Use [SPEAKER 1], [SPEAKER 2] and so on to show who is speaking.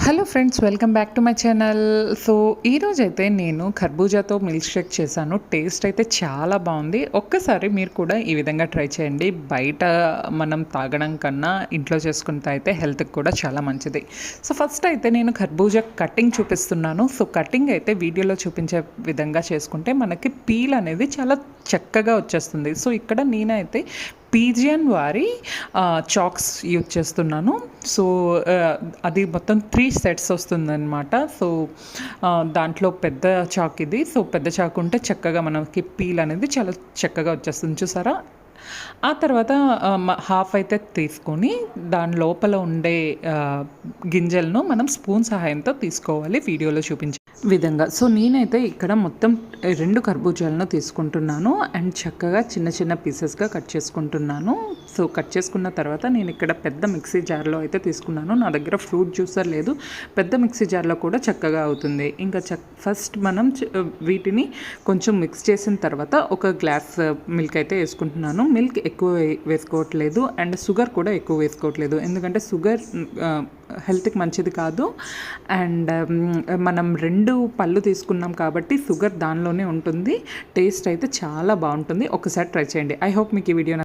[SPEAKER 1] Hello friends, welcome back to my channel. So ఈరోజైతే నేను ఖర్బూజాతో milk shake చేశాను. Taste అయితే చాలా బాగుంది. ఒక్కసారి మీరు కూడా ఈ విధంగా ట్రై చేయండి. బయట మనం తాగడం కన్నా ఇంట్లో చేసుకుంటే అయితే హెల్త్కి కూడా చాలా మంచిది. సో ఫస్ట్ అయితే నేను ఖర్బూజా కటింగ్ చూపిస్తున్నాను. సో కటింగ్ అయితే వీడియోలో చూపించే విధంగా చేసుకుంటే మనకి పీల్ అనేది చాలా చక్కగా వచ్చేస్తుంది. సో ఇక్కడ నేనైతే పీజియన్ వారి చాక్స్ యూజ్ చేస్తున్నాను. సో అది మొత్తం 3 సెట్స్ వస్తుందన్నమాట. సో దాంట్లో పెద్ద చాక్ ఇది. సో పెద్ద చాక్ ఉంటే చక్కగా మనకి పీల్ అనేది చాలా చక్కగా వచ్చేస్తుంది, చూసారా. ఆ తర్వాత హాఫ్ అయితే తీసుకొని దాని లోపల ఉండే గింజలను మనం స్పూన్ సహాయంతో తీసుకోవాలి, వీడియోలో చూపించే విధంగా. సో నేనైతే ఇక్కడ మొత్తం 2 కర్బూజాలను తీసుకుంటున్నాను అండ్ చక్కగా చిన్న చిన్న పీసెస్గా కట్ చేసుకుంటున్నాను. సో కట్ చేసుకున్న తర్వాత నేను ఇక్కడ పెద్ద మిక్సీ జార్లో అయితే తీసుకున్నాను. నా దగ్గర ఫ్రూట్ జ్యూసర్ లేదు, పెద్ద మిక్సీ జార్లో కూడా చక్కగా అవుతుంది. ఇంకా ఫస్ట్ మనం వీటిని కొంచెం మిక్స్ చేసిన తర్వాత ఒక గ్లాస్ మిల్క్ అయితే వేసుకుంటున్నాను. మిల్క్ ఎక్కువ వేసుకోవట్లేదు అండ్ షుగర్ కూడా ఎక్కువ వేసుకోవట్లేదు, ఎందుకంటే షుగర్ హెల్త్కి మంచిది కాదు. అండ్ మనం 2 పళ్ళు తీసుకున్నాం కాబట్టి షుగర్ దానిలోనే ఉంటుంది. టేస్ట్ అయితే చాలా బాగుంటుంది. ఒకసారి ట్రై చేయండి. ఐ హోప్ మీకు ఈ వీడియో